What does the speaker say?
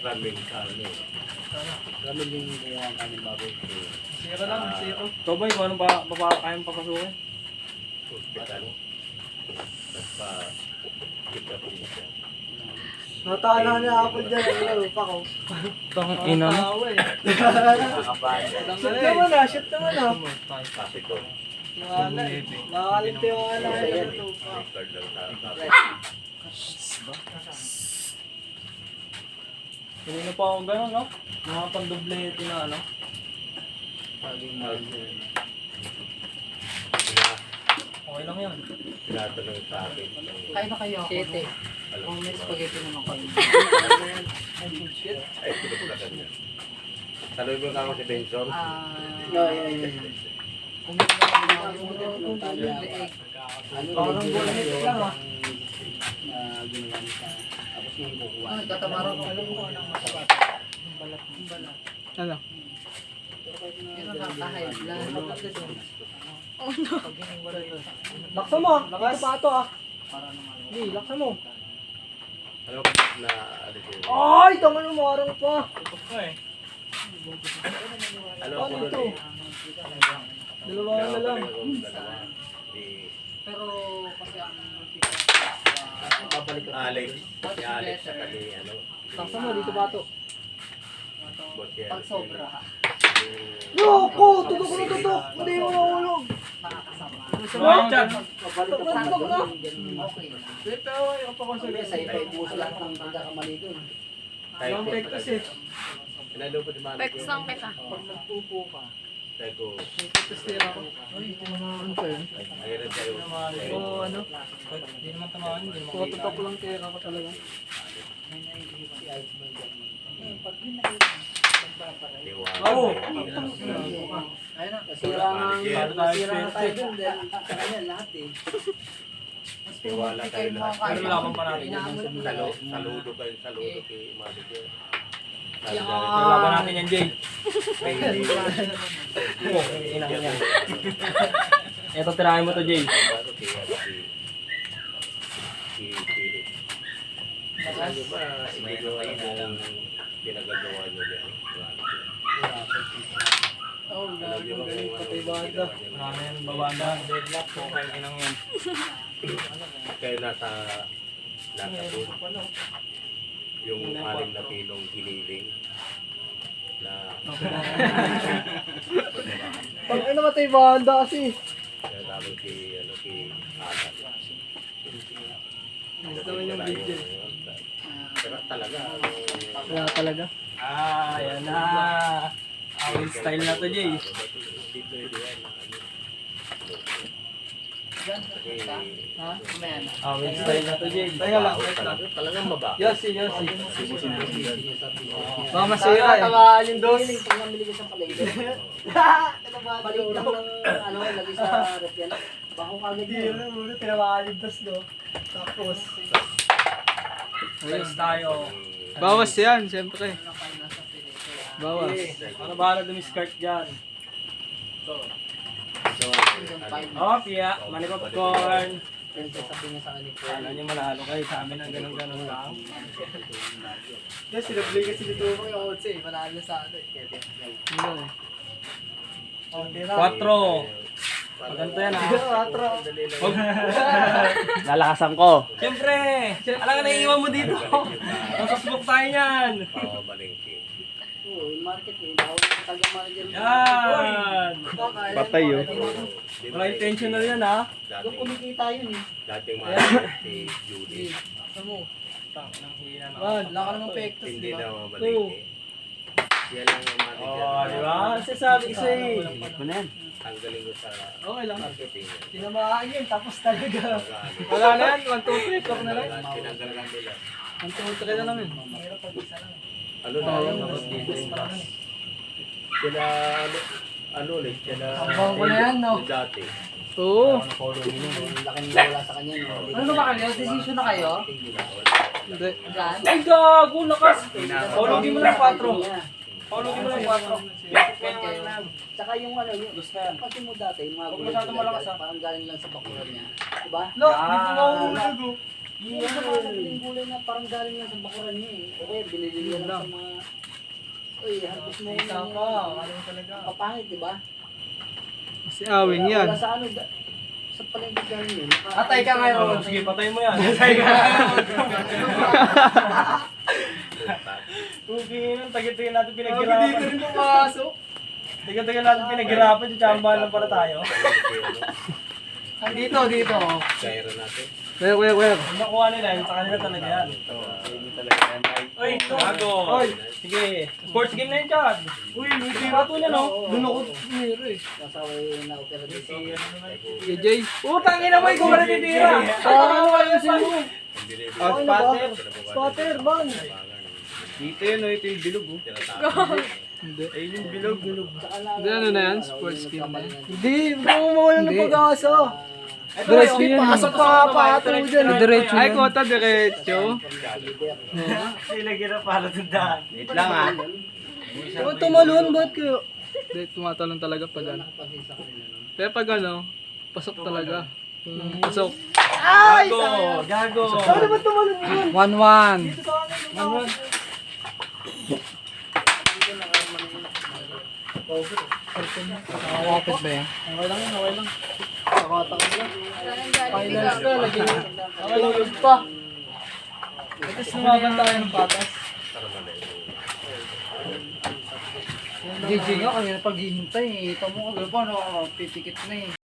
ramen sa ano. Ramen yung gumawa ang aming baboy. Zero lang, zero. Ikaw ba, kung anong kayang papasukin? Hospital. Nagpa kita po siya. Natala niya ako dyan. Ano pa ko? Tang ina mo. Nakakabahan. Shoot naman ah, shoot naman ah. Kasi ko. Nakalit yung ano. Record lang sa Kanina pa ako gano'n, no? Mga pandoblete na ano. Okay lang yan. Tinatanong sa akin. Kain na kayo. Sete. Alam Kung may ko ba? spaghetti naman kayo. Ay, pinaglagan niya. Tanong mo ako si Benson. Kung may Parang bulit lang ah. Tatamarang ko. Alam mo kung anong masarap. Balat. Balat. Ano? Pero nakaka-high blood. Laksa mo ah. Dito pa ito ah. Hindi, laksa mo. Ano ko na ano yun? Ay, tama na marang pa. Ano ako Ano doon ito? eh? Dalawa na lang. Dalawa. Pero kasi ang Alex. Si Alex sa kani ano. Laksa mo, dito pa ito. pag sobra, Loko! Tutok ko na tutok! Hindi mo mahulog! nakakasama. Mga chan. Tutok na! Okay na. Pero yung pakonsulate sa iba. Yung pektos eh. Pinalo po di Malik yun. Sang kita. Pag nagpupo ka. Sabi ko, Pektos din ako. Uy, hindi naman pa yun. ayun ang tayo. So ano? Hindi naman tamahan, hindi naman Tutok lang kaya ako talaga. Tiwala. Oo. Ayun na. Nasira na tayo dun dahil sa kanya lahat eh. Tiwala tayo lahat. Pero laban pa natin. Saludo kayo, saludo kay Malik yun. Pero laban natin yan, Jay. May hindi. Oo, inang yan. Eto, tirahin mo to, Jay. Bago kay ano, si Philip. Alam niyo ba, hindi ko alam kung pinagagawa niyo yan. Oh, Alam niyo ba kung ano yung ginawa niyo? Marami yan, babanda, deadlock, okay, inang yan. Kaya nasa doon, yung 6 na kilong hiniling na Pag ano matay banda kasi. kaya tawag si ano si Agat. Gusto naman yung video. Pero talaga, Wala talaga. Yan na. Awin style na to, Jay. Hindi pwede yan. Ha? Mamaya na. Awin style na to, Jay. Teka lang, wait lang. Talagang maba. Yossi. Baka masira eh. Tamaan yung dos. Pag namili ka sa palengke, balik lang ng ano, lagi sa rep yan. Bako kagad Hindi yun. yun, muna tinamaan yung dos no. Tapos. Ayos tayo. Bawas yan, siyempre. Ano kayo nasa Pilipinas? Bawas. Ano bahala dumiskart dyan? Oh, Pia, mani popcorn. Princess sabi niya sa kanila. Kala nyo manalo kayo sa amin ng ganun-ganun lang. Yes, sinabli kasi dito. Ito yung otse, manalo sa ano. Ano eh. 4. Maganda yan ha. Atro. Lalakasan ko. Siyempre, alam ka naiiwan mo dito. Masasbok tayo niyan. Pamalengke. Oo, yung market eh. Bawal yung tagang manager. Yan. Patay yun. Wala intentional yan ha. Yung kumikita yun eh. Dating manager si Judy. Sa mo. Tang, nang hina na. Wala ka namang pektos, Hindi di ba? na mamalengke. Yan lang ang manager. Oh, di ba? Sasabi ko sa'yo eh. Ang galing ko sa Okay lang. marketing. Tinamaan yun, tapos talaga. Pag-ano. Wala na yan, 1, 2, 3, talk na lang. Tinanggalan nila. 1, 2, 3 na lang yun. Ano na Oo, yun? tapos dito. Sila, ano ulit, sila... Ang ko na yan, no? Dati. Oo. Laking wala sa kanya. No? Ano ba kayo? Decision na kayo? Hindi. Diyan? Ay, gago, lakas. Paulugin mo lang 4. Paulugin mo lang 4. Basic kayo. Tsaka yung ano, yung kasi mo dati, yung mga Huwag gulay masyadong malakas, ha? parang galing lang sa bakuran niya. Diba? No, hindi ko mahulog. Yung sa mga nabiling gulay na parang galing lang sa bakuran niya eh. O kaya binili niya lang sa mga... Uy, harvest mo Isa yung pa, alam mo talaga. papangit, di ba? Si Awing yan. Wala sa ano, sa palengke galing yun. Atay ka ngayon. Sige, patay mo yan. Patay ka. Tubig, tagal-tagal natin pinaghirapan. Dito rin pumasok. Tagal-tagal natin pinaghirapan, tsambahan lang para tayo. Dito, dito. Kaya natin. Where? Kung nakuha nila, yun sa kanila talaga yan. Uy, gago. Uy, sige. Sports game na yun, Chad. Uy, may tira to niya, no? Doon ako tumira eh. Kasaway na opera dito. KJ. Utang ina mo, ikaw wala titira. Ano kayo sa inyo? Oh, Spatter. Squatter, ban. Dito yun, ito yung bilog oh. Hindi. Ayun yung bilog. Hindi, ano na yan? Sports game na yan. Hindi, mawalan ng Hindi. pag-asa. Diretso yan. Pasok pa pato dyan. Diretso ay, kota diretso. Sila gira para tundaan. Wait lang ah. Kung tumalon, ba't kayo? Hindi, tumatalon talaga pag ano. Pero pag ano, pasok talaga. Pasok. Gago. Gago. Ano ba tumalon yun? 1-1. Nakakapit ba yan? Okay lang yun, okay lang. Nakatakot lang. Finals na, lagi na. Nakatulog pa. Tapos lumaban tayo ng patas. GG nga, kanina paghihintay. Ito mo kagano pa, pipikit na eh.